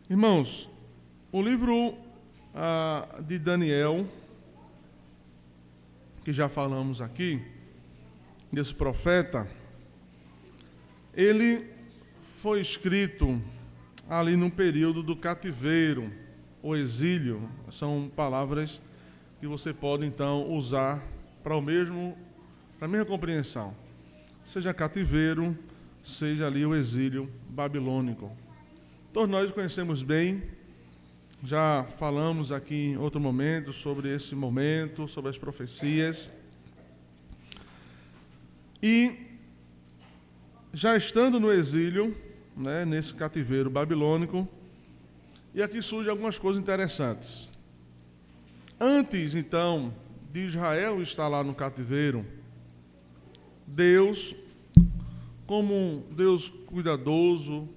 Irmãos, o livro de Daniel, que já falamos aqui, desse profeta, ele foi escrito ali no período do cativeiro, o exílio. São palavras que você pode, então, usar para a mesma compreensão. Seja cativeiro, seja ali o exílio babilônico. Todos nós conhecemos bem, já falamos aqui em outro momento sobre esse momento, sobre as profecias. E, já estando no exílio, né, nesse cativeiro babilônico, e aqui surgem algumas coisas interessantes. Antes, então, de Israel estar lá no cativeiro, Deus, como um Deus cuidadoso,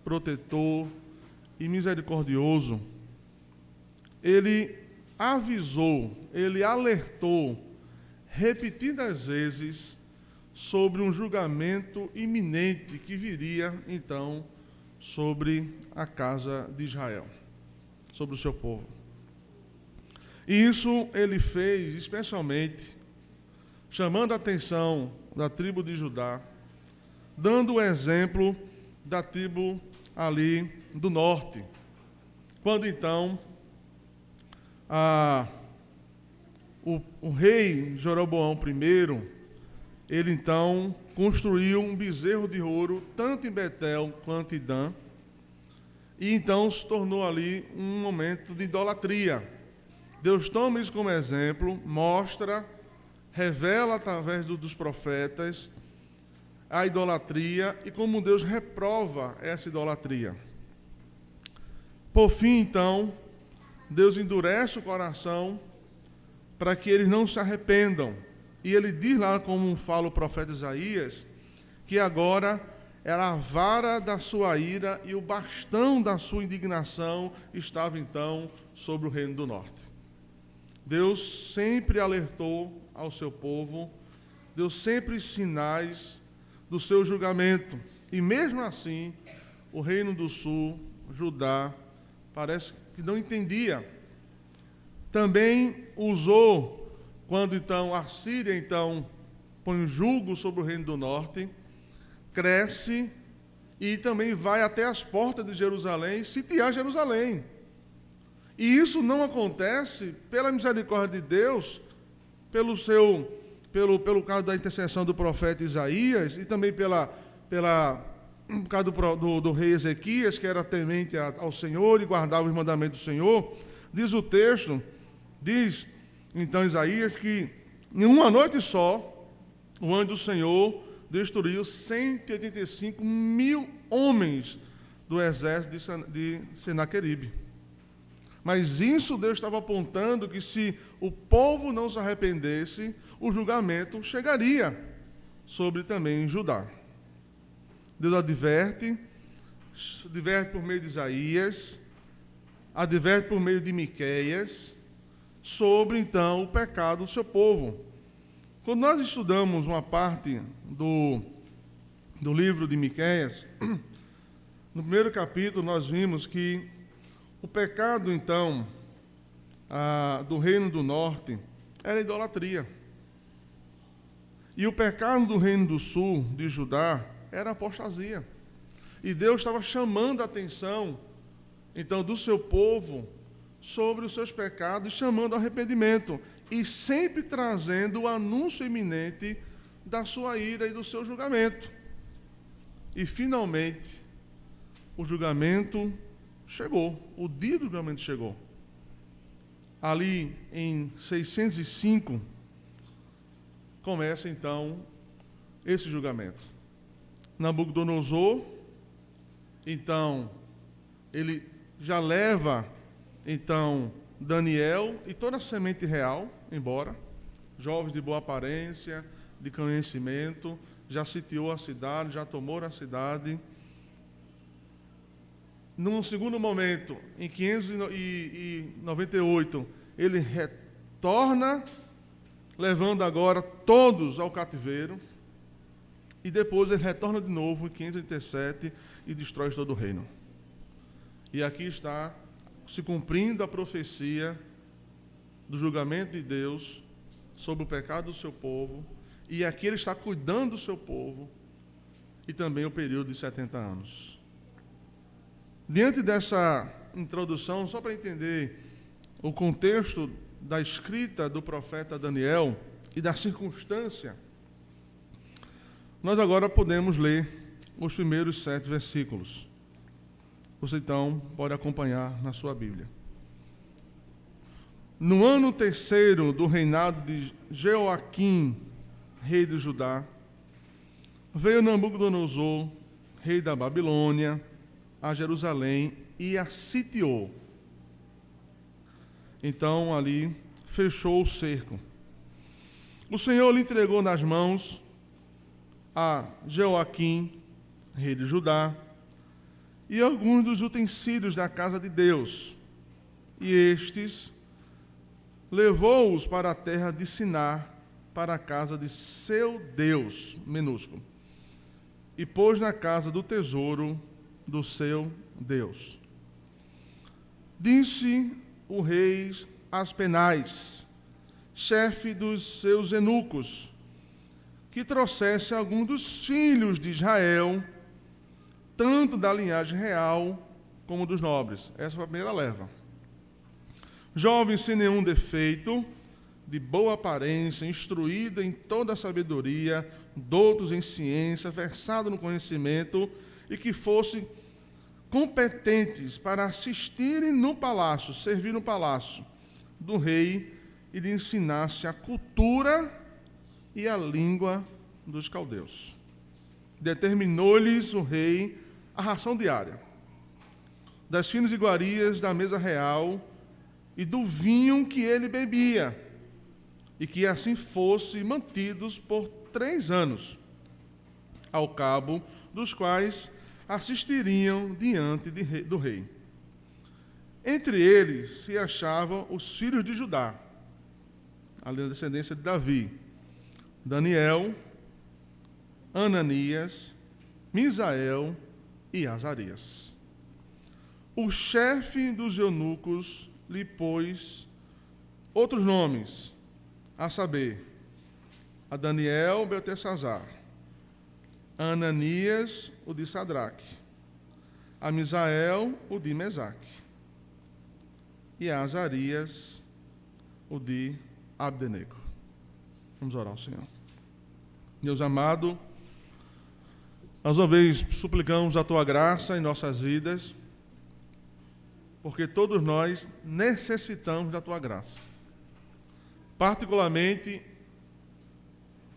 protetor e misericordioso, ele avisou, ele alertou repetidas vezes sobre um julgamento iminente que viria, então, sobre a casa de Israel, sobre o seu povo. E isso ele fez especialmente chamando a atenção da tribo de Judá, dando o exemplo da tribo ali do norte, quando então o rei Jeroboão I, ele então construiu um bezerro de ouro, tanto em Betel quanto em Dan, e então se tornou ali um momento de idolatria. Deus toma isso como exemplo, mostra, revela através dos profetas a idolatria e como Deus reprova essa idolatria. Por fim, então, Deus endurece o coração para que eles não se arrependam. E ele diz lá, como fala o profeta Isaías, que agora era a vara da sua ira e o bastão da sua indignação estava então sobre o reino do norte. Deus sempre alertou ao seu povo, deu sempre sinais do seu julgamento. E mesmo assim, o reino do sul, Judá, parece que não entendia. Também usou, quando então a Síria então põe um jugo sobre o reino do norte, cresce e também vai até as portas de Jerusalém, sitiar Jerusalém. E isso não acontece pela misericórdia de Deus, pelo caso da intercessão do profeta Isaías e também por causa do rei Ezequias, que era temente ao Senhor e guardava os mandamentos do Senhor. Diz o texto, diz então Isaías que em uma noite só o anjo do Senhor destruiu 185 mil homens do exército de Senaqueribe. Mas isso Deus estava apontando que se o povo não se arrependesse, o julgamento chegaria sobre também Judá. Deus adverte por meio de Isaías, adverte por meio de Miqueias, sobre então o pecado do seu povo. Quando nós estudamos uma parte do livro de Miqueias, no primeiro capítulo nós vimos que o pecado, então, do reino do norte era idolatria. E o pecado do reino do sul, de Judá, era apostasia. E Deus estava chamando a atenção, então, do seu povo sobre os seus pecados, chamando ao arrependimento. E sempre trazendo o anúncio iminente da sua ira e do seu julgamento. E, finalmente, o julgamento chegou, o dia do julgamento chegou. Ali em 605, começa então esse julgamento. Nabucodonosor, então, ele já leva, então, Daniel e toda a semente real embora, jovens de boa aparência, de conhecimento, já sitiou a cidade, já tomou a cidade. Num segundo momento, em 598, ele retorna, levando agora todos ao cativeiro, e depois ele retorna de novo em 587 e destrói todo o reino. E aqui está se cumprindo a profecia do julgamento de Deus sobre o pecado do seu povo, e aqui ele está cuidando do seu povo, e também o período de 70 anos. Diante dessa introdução, só para entender o contexto da escrita do profeta Daniel e da circunstância, nós agora podemos ler os primeiros 7 versículos. Você então pode acompanhar na sua Bíblia. No ano 3º do reinado de Jeoaquim, rei de Judá, veio Nabucodonosor, rei da Babilônia, a Jerusalém e a sitiou. Então ali fechou o cerco. O Senhor lhe entregou nas mãos a Jeoaquim, rei de Judá, e alguns dos utensílios da casa de Deus, e estes levou-os para a terra de Sinar, para a casa de seu Deus, minúsculo, e pôs na casa do tesouro do seu Deus. Disse o rei Aspenaz, chefe dos seus eunucos, que trouxesse algum dos filhos de Israel, tanto da linhagem real como dos nobres. Essa foi a primeira leva. Jovem sem nenhum defeito, de boa aparência, instruído em toda a sabedoria, doutos em ciência, versado no conhecimento, e que fossem competentes para assistirem no palácio, servir no palácio do rei, e lhe ensinasse a cultura e a língua dos caldeus. Determinou-lhes o rei a ração diária, das finas iguarias da mesa real e do vinho que ele bebia, e que assim fossem mantidos por 3 anos, ao cabo dos quais assistiriam diante do rei. Entre eles se achavam os filhos de Judá, a descendência de Davi, Daniel, Ananias, Misael e Azarias. O chefe dos eunucos lhe pôs outros nomes, a saber, a Daniel, Beltesazar, a Ananias, o de Sadraque, a Misael, o de Mesaque, e a Azarias, o de Abdenego. Vamos orar ao Senhor. Deus amado, mais uma vez suplicamos a Tua graça em nossas vidas, porque todos nós necessitamos da Tua graça. Particularmente,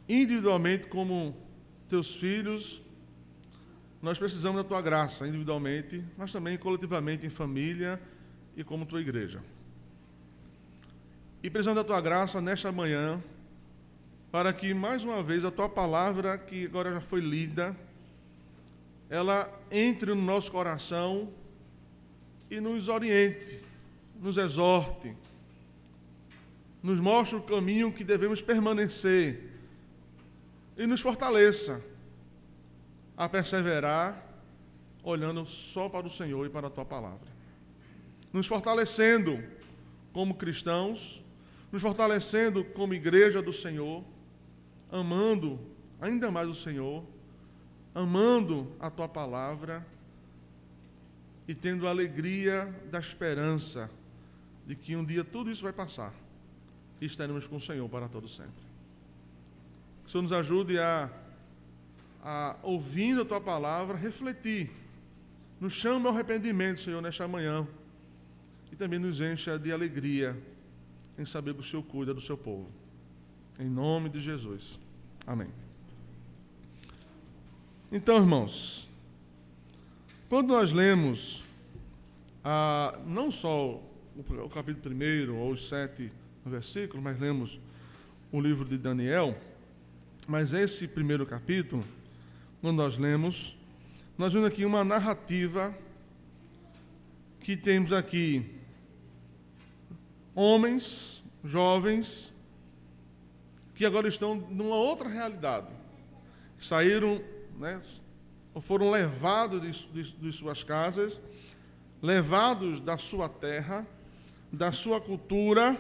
individualmente, como Teus filhos, nós precisamos da Tua graça, individualmente, mas também coletivamente em família e como Tua igreja. E precisamos da Tua graça nesta manhã, para que, mais uma vez, a Tua palavra, que agora já foi lida, ela entre no nosso coração e nos oriente, nos exorte, nos mostre o caminho que devemos permanecer e nos fortaleça a perseverar, olhando só para o Senhor e para a Tua palavra. Nos fortalecendo como cristãos, nos fortalecendo como igreja do Senhor, amando ainda mais o Senhor, amando a Tua palavra e tendo a alegria da esperança de que um dia tudo isso vai passar e estaremos com o Senhor para todo sempre. Que o Senhor nos ajude a ouvindo a Tua palavra, refletir, nos chama ao arrependimento, Senhor, nesta manhã, e também nos encha de alegria em saber que o Senhor cuida do Seu povo. Em nome de Jesus. Amém. Então, irmãos, quando nós lemos não só o capítulo 1 ou os 7 versículos, mas lemos o livro de Daniel, mas esse primeiro capítulo, quando nós lemos, nós vemos aqui uma narrativa que temos aqui homens, jovens, que agora estão numa outra realidade. Saíram, né, foram levados de suas casas levados da sua terra, da sua cultura,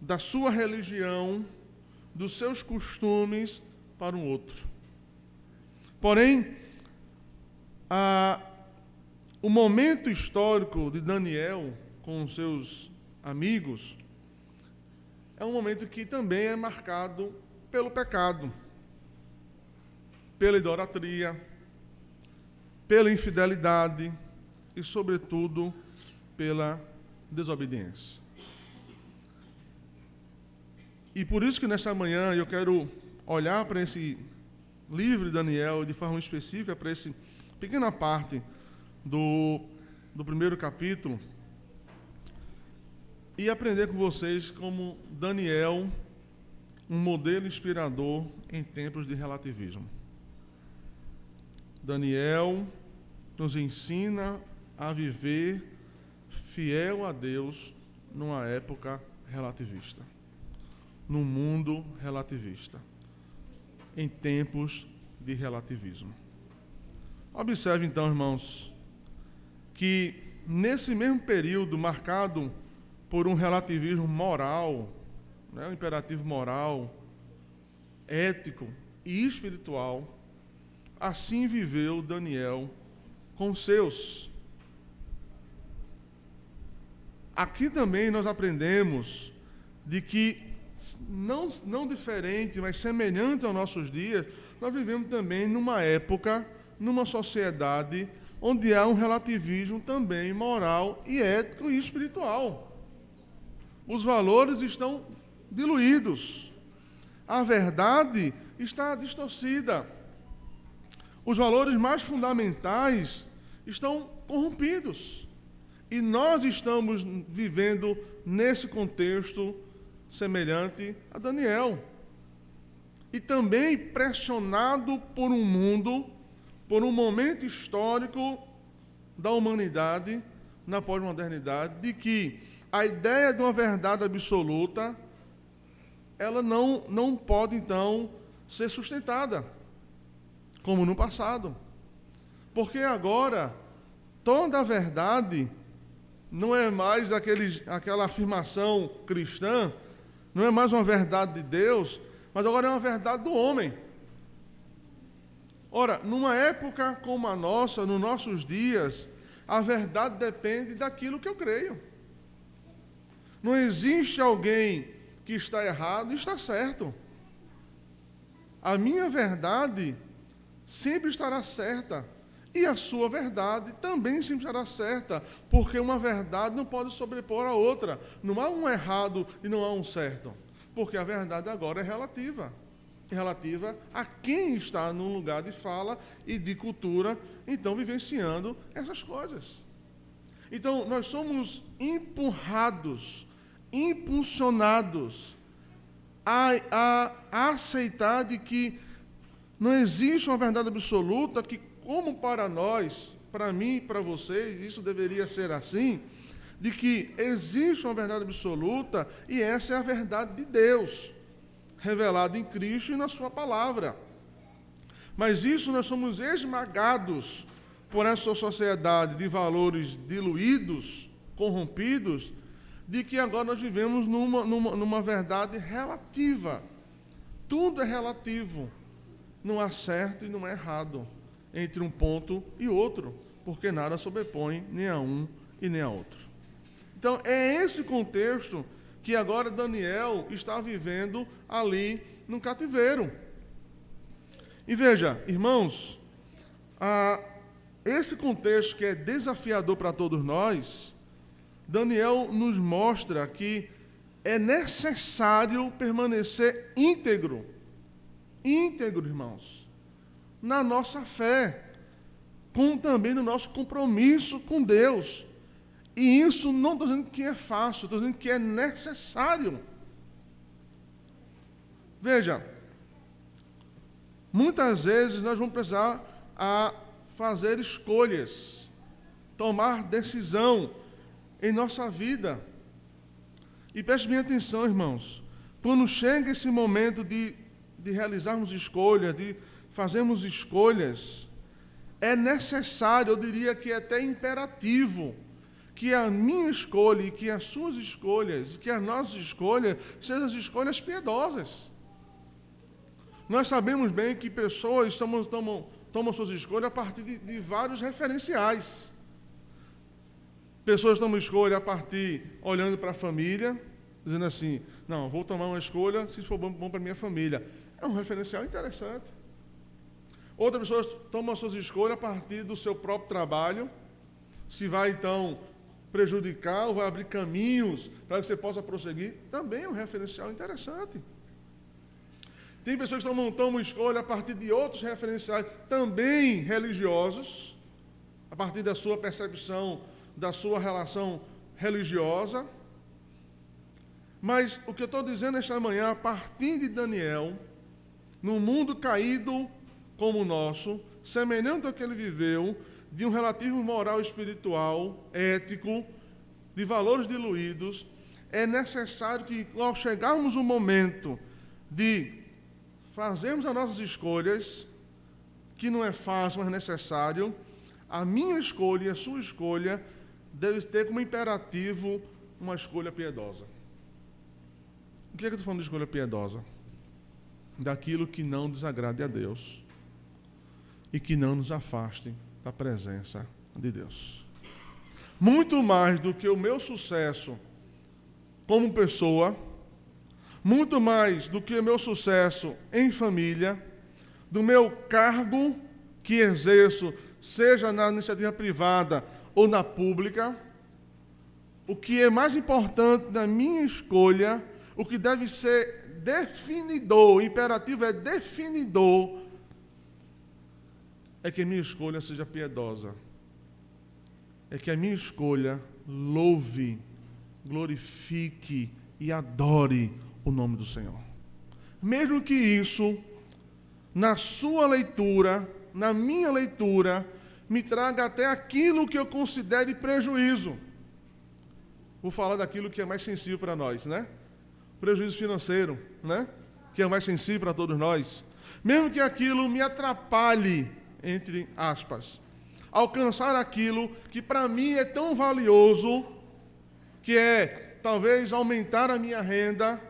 da sua religião, dos seus costumes para um outro. Porém, o momento histórico de Daniel com os seus amigos é um momento que também é marcado pelo pecado, pela idolatria, pela infidelidade e, sobretudo, pela desobediência. E por isso que nessa manhã eu quero olhar para esse livro de Daniel, de forma específica para essa pequena parte do primeiro capítulo, e aprender com vocês como Daniel, um modelo inspirador em tempos de relativismo. Daniel nos ensina a viver fiel a Deus numa época relativista, num mundo relativista, em tempos de relativismo. Observe então, irmãos, que nesse mesmo período marcado por um relativismo moral, um imperativo moral, ético e espiritual, assim viveu Daniel com os seus. Aqui também nós aprendemos de que, não diferente, mas semelhante aos nossos dias, nós vivemos também numa época, numa sociedade, onde há um relativismo também moral e ético e espiritual. Os valores estão diluídos. A verdade está distorcida. Os valores mais fundamentais estão corrompidos. E nós estamos vivendo nesse contexto semelhante a Daniel. E também pressionado por um mundo, por um momento histórico da humanidade, na pós-modernidade, de que a ideia de uma verdade absoluta, ela não pode, então, ser sustentada, como no passado. Porque agora, toda a verdade não é mais aquela afirmação cristã, não é mais uma verdade de Deus, mas agora é uma verdade do homem. Ora, numa época como a nossa, nos nossos dias, a verdade depende daquilo que eu creio. Não existe alguém que está errado e está certo. A minha verdade sempre estará certa. E a sua verdade também sempre estará certa. Porque uma verdade não pode sobrepor a outra. Não há um errado e não há um certo. Porque a verdade agora é relativa. Relativa a quem está num lugar de fala e de cultura, então vivenciando essas coisas. Então, nós somos empurrados, impulsionados a aceitar de que não existe uma verdade absoluta, que como para nós, para mim e para vocês, isso deveria ser assim, de que existe uma verdade absoluta e essa é a verdade de Deus, revelada em Cristo e na sua palavra. Mas isso nós somos esmagados por essa sociedade de valores diluídos, corrompidos, de que agora nós vivemos numa verdade relativa. Tudo é relativo. Não há certo e não há errado entre um ponto e outro, porque nada sobrepõe nem a um e nem a outro. Então, é esse contexto que agora Daniel está vivendo ali no cativeiro. E veja, irmãos, esse contexto que é desafiador para todos nós, Daniel nos mostra que é necessário permanecer íntegro, irmãos, na nossa fé, como também no nosso compromisso com Deus. E isso não estou dizendo que é fácil, estou dizendo que é necessário. Veja, muitas vezes nós vamos precisar fazer escolhas, tomar decisão em nossa vida. E preste bem atenção, irmãos, quando chega esse momento de realizarmos escolhas, de fazermos escolhas, é necessário, eu diria que é até imperativo, que a minha escolha e que as suas escolhas, que as nossas escolhas, sejam as escolhas piedosas. Nós sabemos bem que pessoas tomam suas escolhas a partir de vários referenciais. Pessoas tomam escolha a partir, olhando para a família, dizendo assim, não, vou tomar uma escolha se for bom para a minha família. É um referencial interessante. Outras pessoas tomam suas escolhas a partir do seu próprio trabalho, se vai, então, prejudicar ou vai abrir caminhos para que você possa prosseguir, também é um referencial interessante. Tem pessoas que tomam escolha a partir de outros referenciais, também religiosos, a partir da sua percepção, da sua relação religiosa. Mas o que eu estou dizendo esta manhã, a partir de Daniel, num mundo caído como o nosso, semelhante ao que ele viveu, de um relativo moral espiritual, ético, de valores diluídos, é necessário que, ao chegarmos o momento de fazermos as nossas escolhas, que não é fácil, mas necessário, a minha escolha e a sua escolha deve ter como imperativo uma escolha piedosa. O que é que eu estou falando de escolha piedosa? Daquilo que não desagrade a Deus e que não nos afaste da presença de Deus. Muito mais do que o meu sucesso como pessoa, muito mais do que o meu sucesso em família, do meu cargo que exerço, seja na iniciativa privada ou na pública, o que é mais importante na minha escolha, o que deve ser definidor, o imperativo é definidor, é que a minha escolha seja piedosa. É que a minha escolha louve, glorifique e adore o nome do Senhor. Mesmo que isso, na sua leitura, na minha leitura, me traga até aquilo que eu considere prejuízo. Vou falar daquilo que é mais sensível para nós, né? Prejuízo financeiro, né? Que é mais sensível para todos nós. Mesmo que aquilo me atrapalhe, entre aspas, alcançar aquilo que para mim é tão valioso, que é talvez aumentar a minha renda,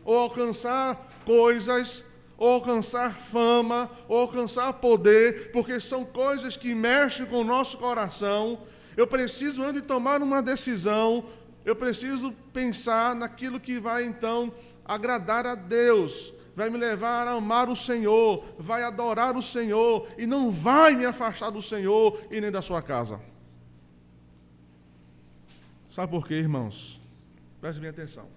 ou alcançar coisas, ou alcançar fama, ou alcançar poder, porque são coisas que mexem com o nosso coração. Eu preciso, antes de tomar uma decisão, eu preciso pensar naquilo que vai, então, agradar a Deus, vai me levar a amar o Senhor, vai adorar o Senhor, e não vai me afastar do Senhor e nem da sua casa. Sabe por quê, irmãos? Preste bem atenção.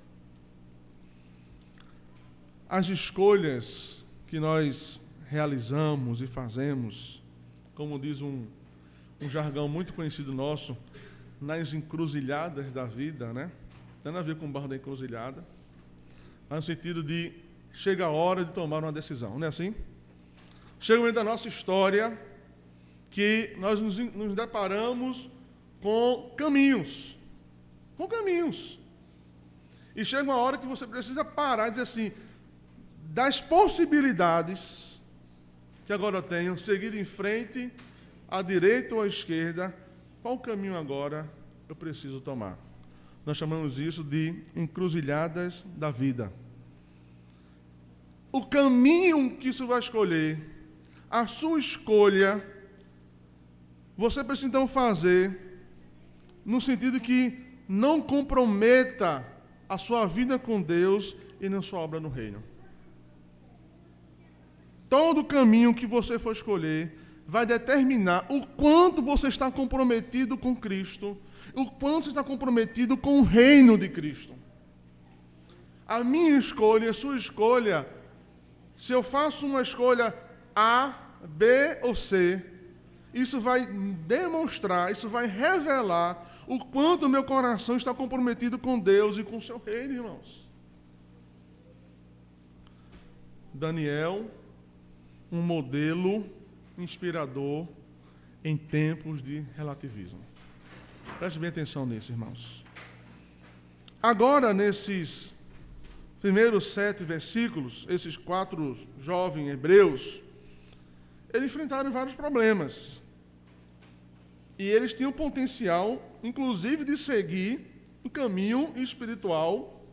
As escolhas que nós realizamos e fazemos, como diz um jargão muito conhecido nosso, nas encruzilhadas da vida, né? Tem nada a ver com o barro da encruzilhada, mas no sentido de chega a hora de tomar uma decisão, não é assim? Chega o momento da nossa história que nós nos deparamos com caminhos. E chega uma hora que você precisa parar e dizer assim, das possibilidades que agora eu tenho, seguir em frente, à direita ou à esquerda, qual caminho agora eu preciso tomar? Nós chamamos isso de encruzilhadas da vida. O caminho que isso vai escolher, a sua escolha, você precisa então fazer no sentido que não comprometa a sua vida com Deus e nem sua obra no reino. Todo caminho que você for escolher vai determinar o quanto você está comprometido com Cristo, o quanto você está comprometido com o reino de Cristo. A minha escolha, a sua escolha, se eu faço uma escolha A, B ou C, isso vai demonstrar, isso vai revelar o quanto o meu coração está comprometido com Deus e com o seu reino, irmãos. Daniel, um modelo inspirador em tempos de relativismo. Preste bem atenção nisso, irmãos. Agora, nesses primeiros 7 versículos, esses 4 jovens hebreus, eles enfrentaram vários problemas. E eles tinham potencial, inclusive, de seguir um caminho espiritual,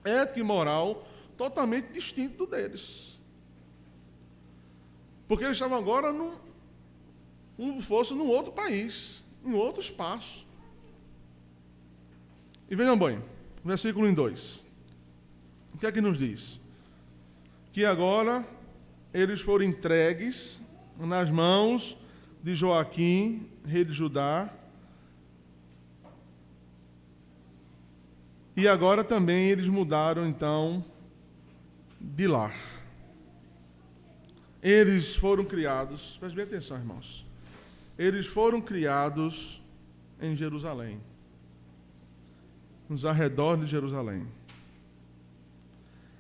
ético e moral, totalmente distinto do deles. Porque eles estavam agora como se fosse num outro país, em outro espaço. E vejam bem, versículo 2. O que é que nos diz? Que agora eles foram entregues nas mãos de Joaquim, rei de Judá, e agora também eles mudaram, então, de lar. Eles foram criados, prestem bem atenção, irmãos, eles foram criados em Jerusalém, nos arredores de Jerusalém.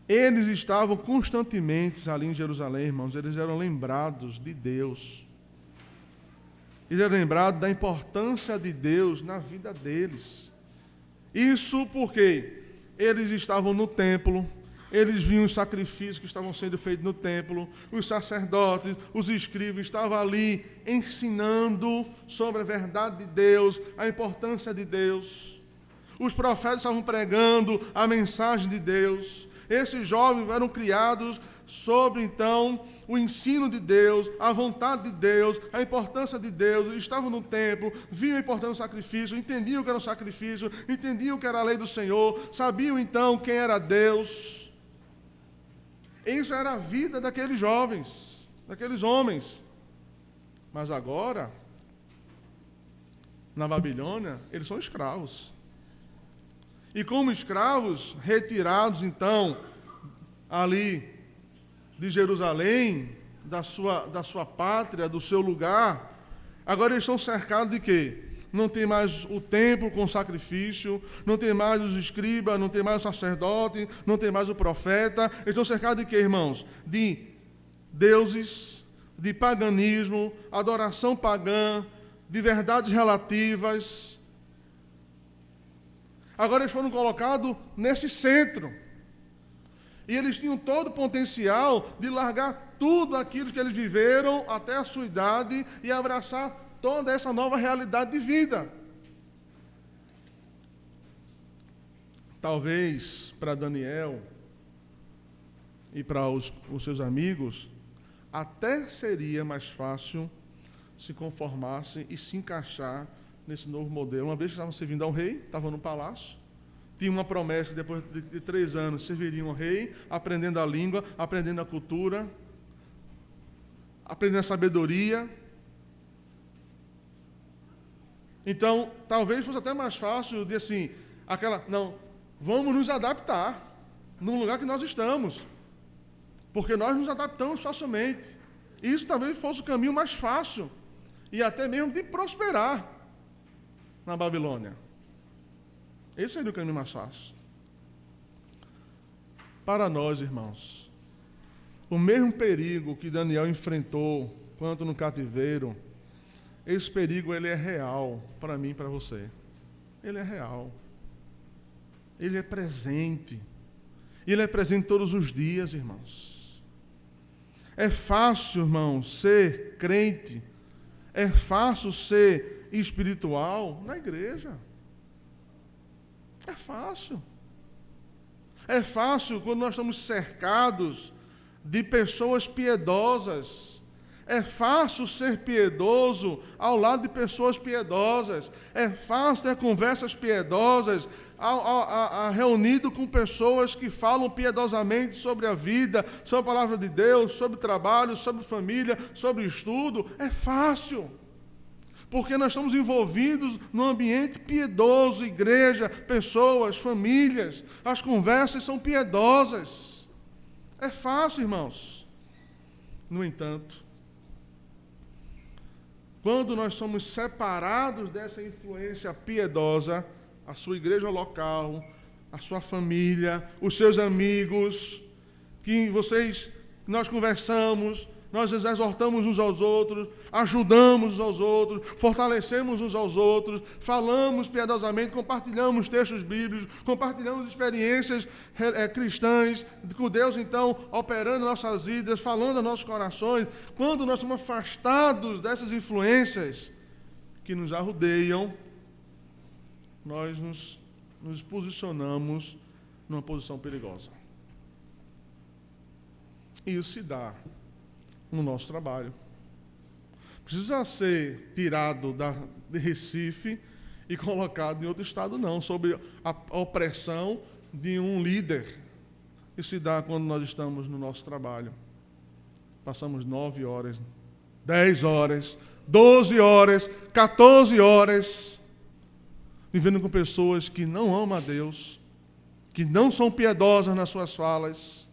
Eles estavam constantemente ali em Jerusalém, irmãos, eles eram lembrados de Deus. Eles eram lembrados da importância de Deus na vida deles. Isso porque eles estavam no templo, eles viam os sacrifícios que estavam sendo feitos no templo, os sacerdotes, os escribas estavam ali ensinando sobre a verdade de Deus, a importância de Deus. Os profetas estavam pregando a mensagem de Deus. Esses jovens eram criados sobre, então, o ensino de Deus, a vontade de Deus, a importância de Deus. Estavam no templo, viam a importância do sacrifício, entendiam o que era o sacrifício, entendiam o que era a lei do Senhor, sabiam, então, quem era Deus. Isso era a vida daqueles jovens, daqueles homens. Mas agora, na Babilônia, eles são escravos. E como escravos, retirados, então, ali de Jerusalém, da sua pátria, do seu lugar, agora eles estão cercados de quê? Não tem mais o templo com sacrifício, não tem mais os escribas, não tem mais o sacerdote, não tem mais o profeta. Eles estão cercados de quê, irmãos? De deuses, de paganismo, adoração pagã, de verdades relativas. Agora eles foram colocados nesse centro. E eles tinham todo o potencial de largar tudo aquilo que eles viveram até a sua idade e abraçar toda essa nova realidade de vida. Talvez para Daniel e para os seus amigos, até seria mais fácil se conformassem e se encaixar nesse novo modelo. Uma vez que estavam servindo ao rei, estavam no palácio, tinha uma promessa que depois de 3 anos serviriam ao rei, aprendendo a língua, aprendendo a cultura, aprendendo a sabedoria. Então, talvez fosse até mais fácil de assim, vamos nos adaptar no lugar que nós estamos, porque nós nos adaptamos facilmente. Isso talvez fosse o caminho mais fácil e até mesmo de prosperar na Babilônia. Esse seria o caminho mais fácil. Para nós, irmãos, o mesmo perigo que Daniel enfrentou quando no cativeiro, esse perigo ele é real para mim e para você. Ele é real. Ele é presente. Ele é presente todos os dias, irmãos. É fácil, irmãos, ser crente. É fácil ser espiritual na igreja. É fácil. É fácil quando nós estamos cercados de pessoas piedosas. É fácil ser piedoso ao lado de pessoas piedosas. É fácil ter conversas piedosas, reunido com pessoas que falam piedosamente sobre a vida, sobre a palavra de Deus, sobre trabalho, sobre família, sobre estudo. É fácil. Porque nós estamos envolvidos num ambiente piedoso, igreja, pessoas, famílias. As conversas são piedosas. É fácil, irmãos. No entanto, quando nós somos separados dessa influência piedosa, a sua igreja local, a sua família, os seus amigos, nós conversamos, nós exortamos uns aos outros, ajudamos uns aos outros, fortalecemos uns aos outros, falamos piedosamente, compartilhamos textos bíblicos, compartilhamos experiências cristãs, com Deus, então, operando em nossas vidas, falando aos nossos corações. Quando nós somos afastados dessas influências que nos arrodeiam, nós nos posicionamos numa posição perigosa. E isso se dá no nosso trabalho. Precisa ser tirado de Recife e colocado em outro estado, não, sob a opressão de um líder. Isso se dá quando nós estamos no nosso trabalho. Passamos 9 horas, 10 horas, 12 horas, 14 horas, vivendo com pessoas que não amam a Deus, que não são piedosas nas suas falas.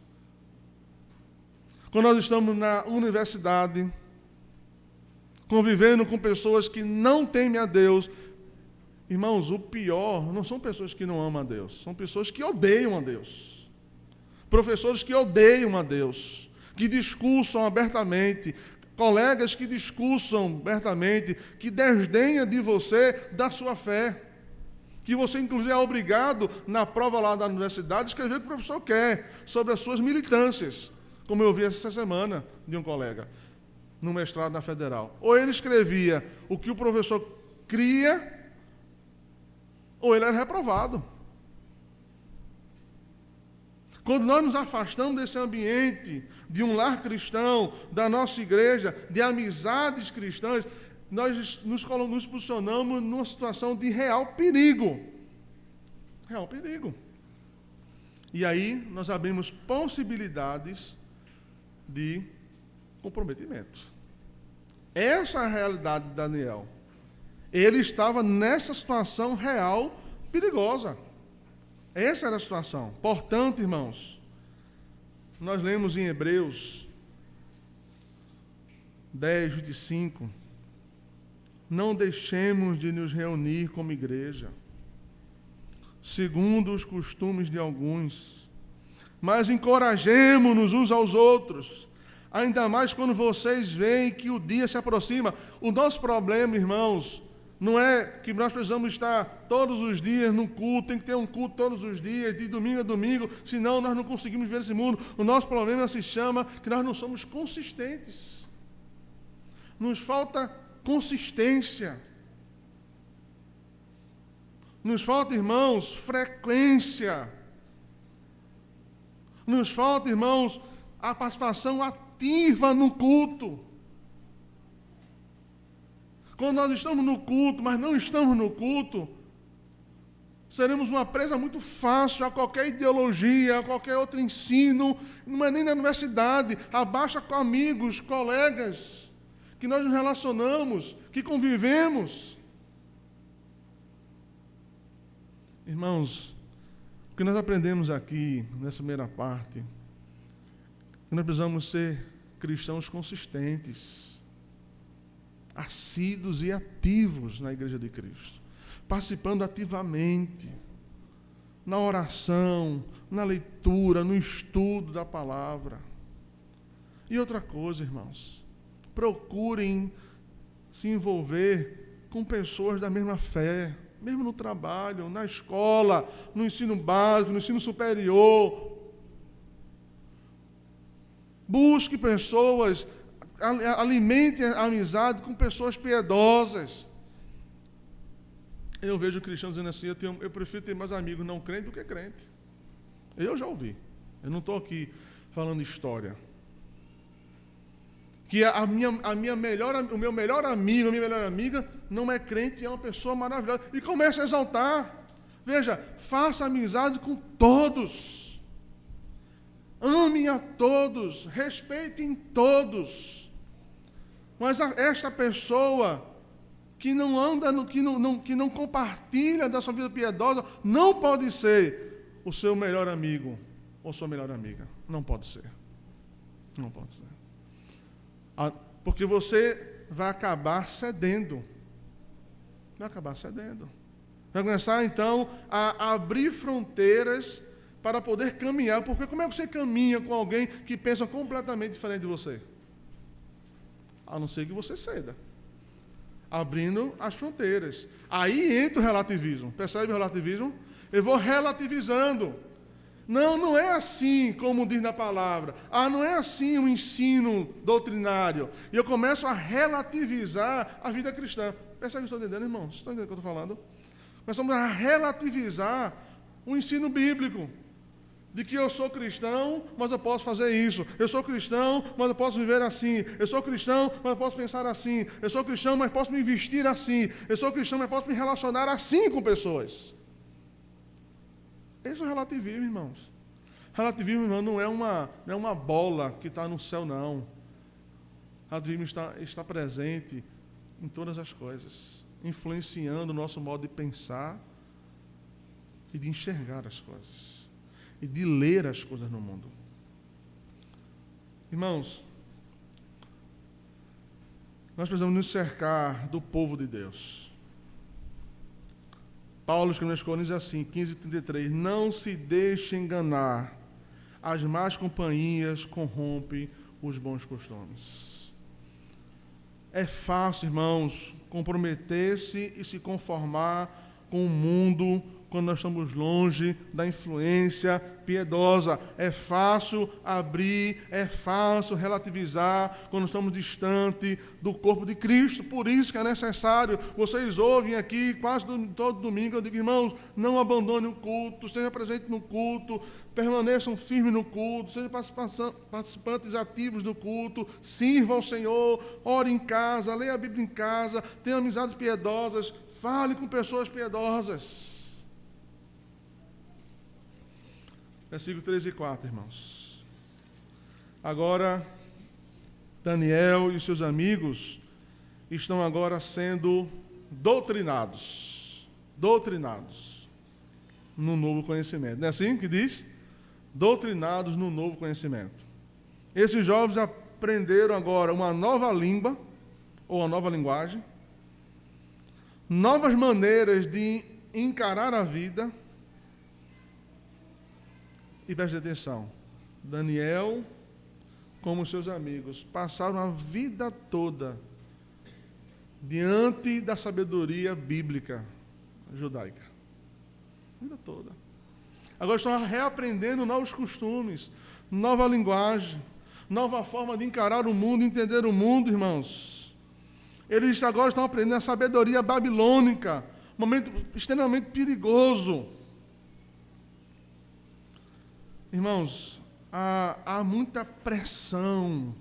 Quando nós estamos na universidade, convivendo com pessoas que não temem a Deus, irmãos, o pior não são pessoas que não amam a Deus, são pessoas que odeiam a Deus. Professores que odeiam a Deus, que discursam abertamente, colegas que discursam abertamente, que desdenham de você, da sua fé, que você inclusive é obrigado, na prova lá da universidade, escrever o que o professor quer, sobre as suas militâncias, como eu vi essa semana de um colega, no mestrado na Federal. Ou ele escrevia o que o professor cria, ou ele era reprovado. Quando nós nos afastamos desse ambiente, de um lar cristão, da nossa igreja, de amizades cristãs, nós nos posicionamos numa situação de real perigo. Real perigo. E aí nós abrimos possibilidades de comprometimento. Essa é a realidade de Daniel. Ele estava nessa situação real perigosa. Essa era a situação. Portanto, irmãos, nós lemos em Hebreus 10, 25, não deixemos de nos reunir como igreja, segundo os costumes de alguns, mas encorajemo-nos uns aos outros, ainda mais quando vocês veem que o dia se aproxima. O nosso problema, irmãos, não é que nós precisamos estar todos os dias no culto, tem que ter um culto todos os dias, de domingo a domingo, senão nós não conseguimos viver esse mundo. O nosso problema se chama que nós não somos consistentes. Nos falta consistência. Nos falta, irmãos, frequência. Nos falta, irmãos, a participação ativa no culto. Quando nós estamos no culto, mas não estamos no culto, seremos uma presa muito fácil a qualquer ideologia, a qualquer outro ensino, não é nem na universidade, abaixa com amigos, colegas, que nós nos relacionamos, que convivemos. Irmãos, o que nós aprendemos aqui, nessa primeira parte, que nós precisamos ser cristãos consistentes, assíduos e ativos na Igreja de Cristo, participando ativamente na oração, na leitura, no estudo da palavra. E outra coisa, irmãos, procurem se envolver com pessoas da mesma fé, mesmo no trabalho, na escola, no ensino básico, no ensino superior. Busque pessoas, alimente a amizade com pessoas piedosas. Eu vejo cristãos dizendo assim, eu prefiro ter mais amigos não crentes do que crente. Eu já ouvi. Eu não estou aqui falando história. Que o meu melhor amigo, a minha melhor amiga, não é crente, é uma pessoa maravilhosa. E começa a exaltar. Veja, faça amizade com todos. Amem a todos, respeitem todos. Mas esta pessoa que não anda, que não compartilha da sua vida piedosa, não pode ser o seu melhor amigo ou sua melhor amiga. Não pode ser. Não pode ser. Porque você vai acabar cedendo. Vai acabar cedendo. Vai começar, então, a abrir fronteiras para poder caminhar. Porque como é que você caminha com alguém que pensa completamente diferente de você? A não ser que você ceda. Abrindo as fronteiras. Aí entra o relativismo. Percebe o relativismo? Eu vou relativizando. Não, não é assim como diz na palavra. Não é assim o ensino doutrinário. E eu começo a relativizar a vida cristã. Percebe o que eu estou entendendo, irmãos? Vocês estão entendendo o que eu estou falando? Começamos a relativizar o ensino bíblico. De que eu sou cristão, mas eu posso fazer isso. Eu sou cristão, mas eu posso viver assim. Eu sou cristão, mas eu posso pensar assim. Eu sou cristão, mas posso me vestir assim. Eu sou cristão, mas posso me relacionar assim com pessoas. Esse é o relativismo, irmãos. Relativismo, irmão, não é uma bola que está no céu, não. Relativismo está presente em todas as coisas, influenciando o nosso modo de pensar e de enxergar as coisas, e de ler as coisas no mundo. Irmãos, nós precisamos nos cercar do povo de Deus. Paulo escreveu aos Coríntios assim, 15:33, não se deixe enganar, as más companhias corrompem os bons costumes. É fácil, irmãos, comprometer-se e se conformar com o mundo quando nós estamos longe da influência piedosa. É fácil abrir, é fácil relativizar quando estamos distante do corpo de Cristo. Por isso que é necessário, vocês ouvem aqui quase todo domingo, eu digo, irmãos, não abandone o culto, estejam presentes no culto, permaneçam firmes no culto, sejam participantes ativos do culto, sirvam ao Senhor, ore em casa, leia a Bíblia em casa, tenha amizades piedosas, fale com pessoas piedosas. Versículo 3 e 4, irmãos. Agora, Daniel e seus amigos estão agora sendo doutrinados no novo conhecimento. Não é assim que diz? Doutrinados no novo conhecimento. Esses jovens aprenderam agora uma nova língua, ou uma nova linguagem, novas maneiras de encarar a vida. E preste atenção, Daniel, como seus amigos, passaram a vida toda diante da sabedoria bíblica judaica. A vida toda. Agora estão reaprendendo novos costumes, nova linguagem, nova forma de encarar o mundo, entender o mundo, irmãos. Eles agora estão aprendendo a sabedoria babilônica, um momento extremamente perigoso. Irmãos, há muita pressão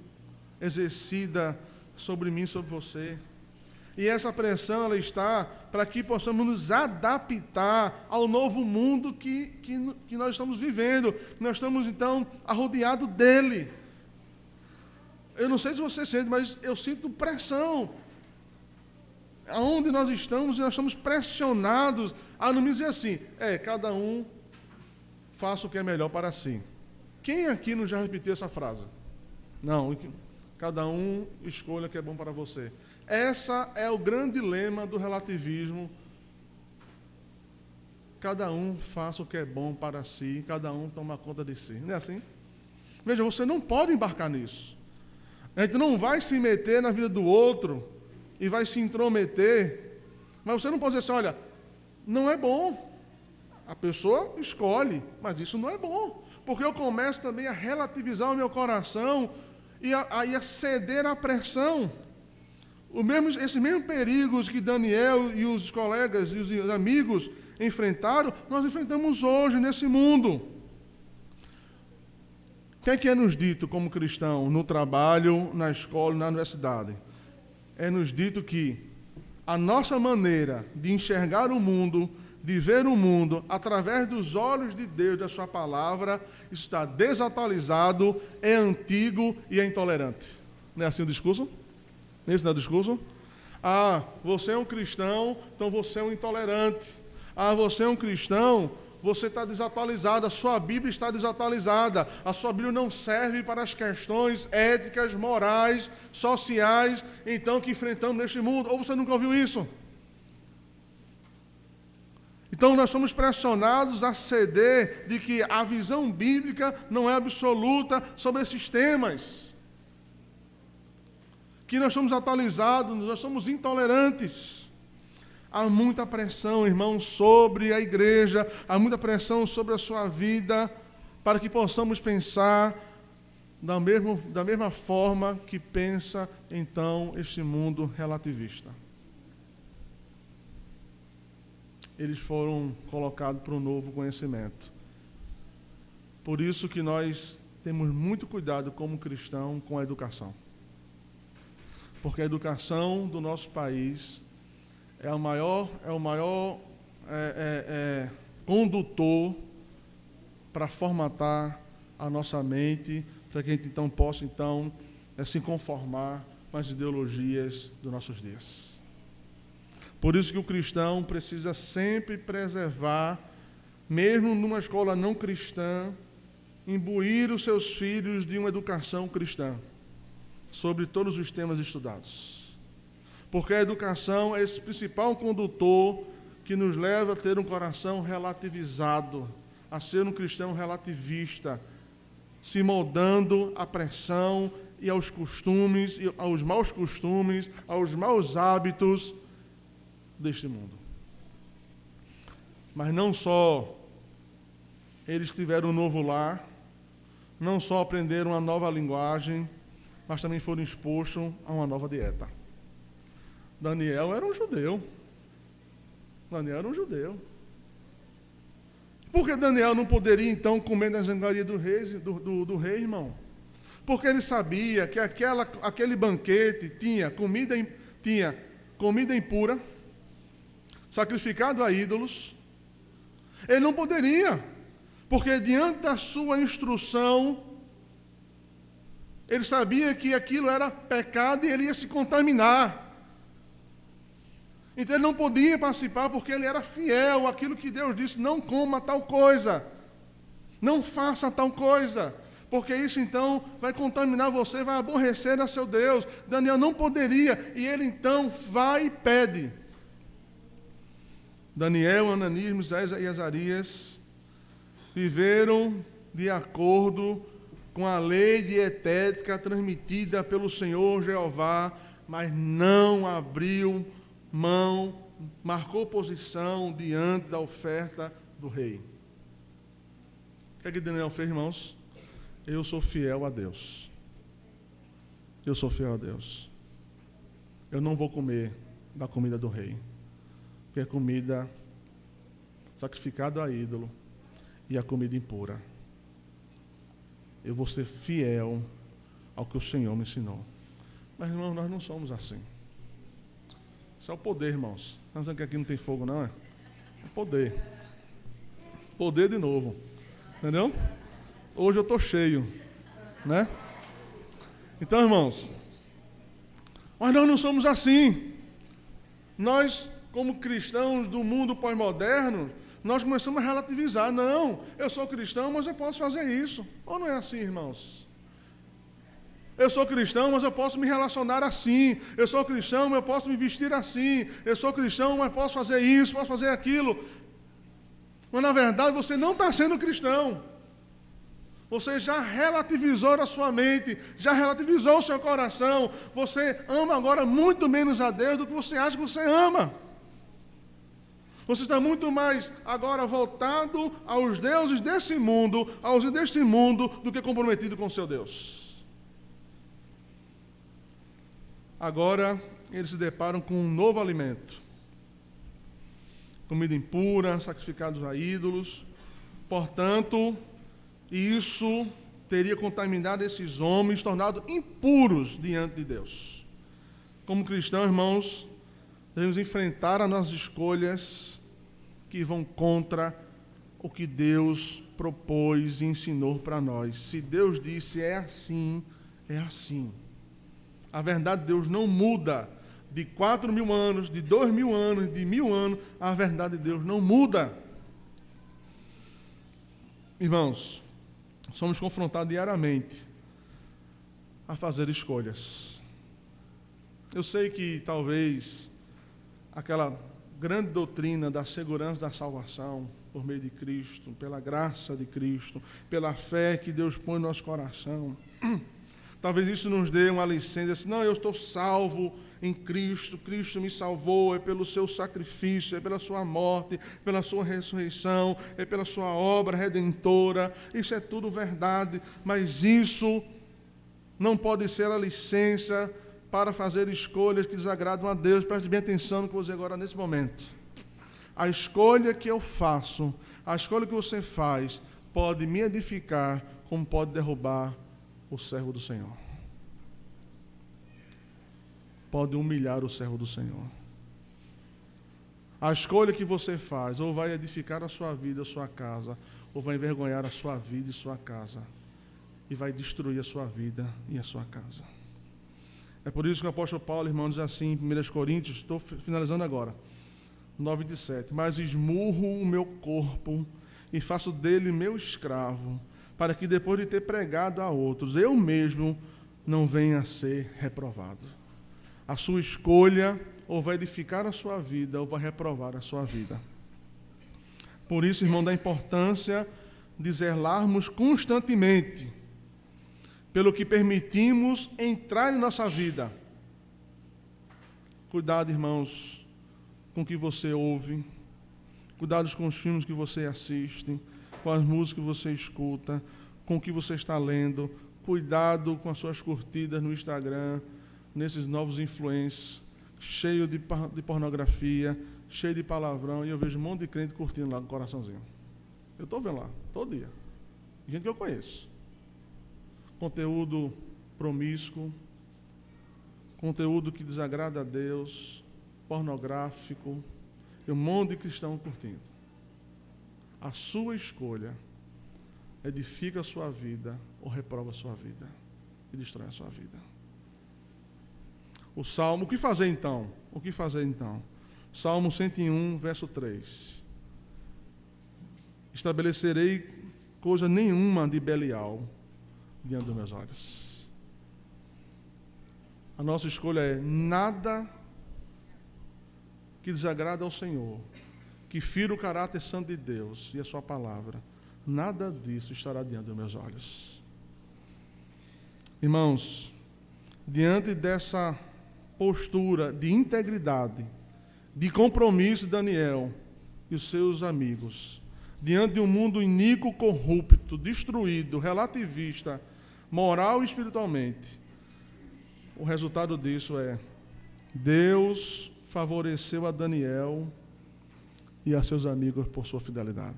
exercida sobre mim, sobre você. E essa pressão, ela está para que possamos nos adaptar ao novo mundo que nós estamos vivendo. Nós estamos, então, arrodeados dele. Eu não sei se você sente, mas eu sinto pressão. Aonde nós estamos pressionados a não me dizer assim, cada um faça o que é melhor para si. Quem aqui não já repetiu essa frase? Não, cada um escolha o que é bom para você. Essa é o grande lema do relativismo. Cada um faça o que é bom para si, cada um toma conta de si. Não é assim? Veja, você não pode embarcar nisso. A gente não vai se meter na vida do outro e vai se intrometer, mas você não pode dizer assim, olha, não é bom. A pessoa escolhe, mas isso não é bom, porque eu começo também a relativizar o meu coração e a ceder à pressão. Esses mesmos perigos que Daniel e os colegas e os amigos enfrentaram, nós enfrentamos hoje nesse mundo. O que é nos dito como cristão no trabalho, na escola, na universidade? É nos dito que a nossa maneira de enxergar o mundo, de ver o mundo através dos olhos de Deus, da sua palavra, isso está desatualizado, é antigo e é intolerante. Não é assim o discurso? Esse não é o discurso? Você é um cristão, então você é um intolerante. Você é um cristão, você está desatualizado, a sua Bíblia está desatualizada, a sua Bíblia não serve para as questões éticas, morais, sociais, então, que enfrentamos neste mundo. Ou você nunca ouviu isso? Então, nós somos pressionados a ceder de que a visão bíblica não é absoluta sobre esses temas. Que nós somos atualizados, nós somos intolerantes. Há muita pressão, irmãos, sobre a igreja, há muita pressão sobre a sua vida, para que possamos pensar da mesma forma que pensa, então, este mundo relativista. Eles foram colocados para um novo conhecimento. Por isso que nós temos muito cuidado como cristão com a educação. Porque a educação do nosso país é o maior condutor para formatar a nossa mente, para que a gente então possa se conformar com as ideologias dos nossos dias. Por isso que o cristão precisa sempre preservar, mesmo numa escola não cristã, imbuir os seus filhos de uma educação cristã, sobre todos os temas estudados. Porque a educação é esse principal condutor que nos leva a ter um coração relativizado, a ser um cristão relativista, se moldando à pressão e aos costumes, e aos maus costumes, aos maus hábitos deste mundo. Mas não só eles tiveram um novo lar, não só aprenderam uma nova linguagem, mas também foram expostos a uma nova dieta. Daniel era um judeu. Por que Daniel não poderia, então, comer na zangaria do rei, irmão? Porque ele sabia que aquele banquete tinha comida impura, sacrificado a ídolos. Ele não poderia, porque diante da sua instrução, ele sabia que aquilo era pecado e ele ia se contaminar. Então ele não podia participar porque ele era fiel àquilo que Deus disse: não coma tal coisa, não faça tal coisa, porque isso então vai contaminar você, vai aborrecer a seu Deus. Daniel não poderia, e ele então vai e pede. Daniel, Ananias, Misael e Azarias viveram de acordo com a lei dietética transmitida pelo Senhor Jeová, mas não abriu mão, marcou posição diante da oferta do rei. O que Daniel fez, irmãos? Eu sou fiel a Deus. Eu sou fiel a Deus. Eu não vou comer da comida do rei, que é comida sacrificada a ídolo e a comida impura. Eu vou ser fiel ao que o Senhor me ensinou. Mas, irmãos, nós não somos assim. Isso é o poder, irmãos. Não estamos que aqui não tem fogo, não é? É poder. Poder de novo. Entendeu? Hoje eu estou cheio. Né? Então, irmãos, mas nós não somos assim. Nós, como cristãos do mundo pós-moderno, nós começamos a relativizar. Não, eu sou cristão, mas eu posso fazer isso. Ou não é assim, irmãos? Eu sou cristão, mas eu posso me relacionar assim. Eu sou cristão, mas eu posso me vestir assim. Eu sou cristão, mas posso fazer isso, posso fazer aquilo. Mas, na verdade, você não está sendo cristão. Você já relativizou a sua mente, já relativizou o seu coração. Você ama agora muito menos a Deus do que você acha que você ama. Você está muito mais agora voltado aos deuses desse mundo, do que comprometido com o seu Deus. Agora, eles se deparam com um novo alimento. Comida impura, sacrificados a ídolos. Portanto, isso teria contaminado esses homens, tornado impuros diante de Deus. Como cristãos, irmãos, devemos enfrentar as nossas escolhas que vão contra o que Deus propôs e ensinou para nós. Se Deus disse é assim, é assim. A verdade de Deus não muda. De 4.000 anos, de 2.000 anos, de 1.000 anos, a verdade de Deus não muda. Irmãos, somos confrontados diariamente a fazer escolhas. Eu sei que talvez aquela grande doutrina da segurança da salvação por meio de Cristo, pela graça de Cristo, pela fé que Deus põe no nosso coração, Talvez isso nos dê uma licença, assim, não, eu estou salvo em Cristo, Cristo me salvou, é pelo seu sacrifício, é pela sua morte, pela sua ressurreição, é pela sua obra redentora. Isso é tudo verdade, mas isso não pode ser a licença para fazer escolhas que desagradam a Deus. Preste bem atenção no que eu vou dizer agora nesse momento. A escolha que eu faço, a escolha que você faz, pode me edificar, como pode derrubar o servo do Senhor. Pode humilhar o servo do Senhor. A escolha que você faz, ou vai edificar a sua vida, a sua casa, ou vai envergonhar a sua vida e sua casa, e vai destruir a sua vida e a sua casa. É por isso que o apóstolo Paulo, irmão, diz assim, em 1 Coríntios, estou finalizando agora, 9:7, mas esmurro o meu corpo e faço dele meu escravo, para que depois de ter pregado a outros, eu mesmo não venha a ser reprovado. A sua escolha ou vai edificar a sua vida ou vai reprovar a sua vida. Por isso, irmão, da importância de zelarmos constantemente pelo que permitimos entrar em nossa vida. Cuidado, irmãos, com o que você ouve, cuidado com os filmes que você assiste, com as músicas que você escuta, com o que você está lendo, cuidado com as suas curtidas no Instagram, nesses novos influencers, cheio de pornografia, cheio de palavrão, e eu vejo um monte de crente curtindo lá com o coraçãozinho. Eu estou vendo lá, todo dia. Gente que eu conheço. Conteúdo promíscuo, conteúdo que desagrada a Deus, pornográfico, e um monte de cristão curtindo. A sua escolha edifica a sua vida ou reprova a sua vida e destrói a sua vida. O Salmo, o que fazer então? O que fazer então? Salmo 101, verso 3. Estabelecerei coisa nenhuma de Belial diante dos meus olhos. A nossa escolha é nada que desagrada ao Senhor, que fira o caráter santo de Deus e a sua palavra. Nada disso estará diante dos meus olhos. Irmãos, diante dessa postura de integridade, de compromisso de Daniel e os seus amigos, diante de um mundo iníquo, corrupto, destruído, relativista, moral e espiritualmente, o resultado disso é: Deus favoreceu a Daniel e a seus amigos por sua fidelidade.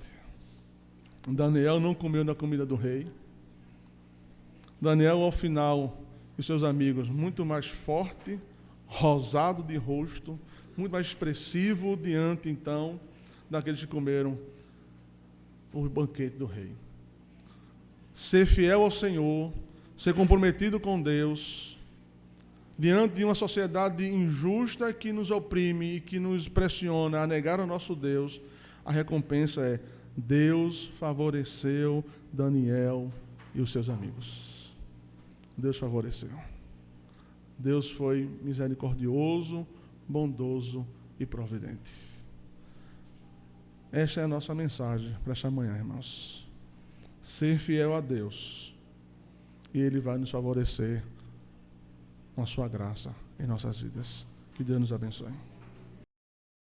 Daniel não comeu da comida do rei. Daniel, ao final, e seus amigos, muito mais forte, rosado de rosto, muito mais expressivo diante, então, daqueles que comeram o banquete do rei. Ser fiel ao Senhor, ser comprometido com Deus, diante de uma sociedade injusta que nos oprime e que nos pressiona a negar o nosso Deus, a recompensa é: Deus favoreceu Daniel e os seus amigos. Deus favoreceu. Deus foi misericordioso, bondoso e providente. Esta é a nossa mensagem para esta manhã, irmãos. Ser fiel a Deus, e Ele vai nos favorecer com a sua graça em nossas vidas. Que Deus nos abençoe.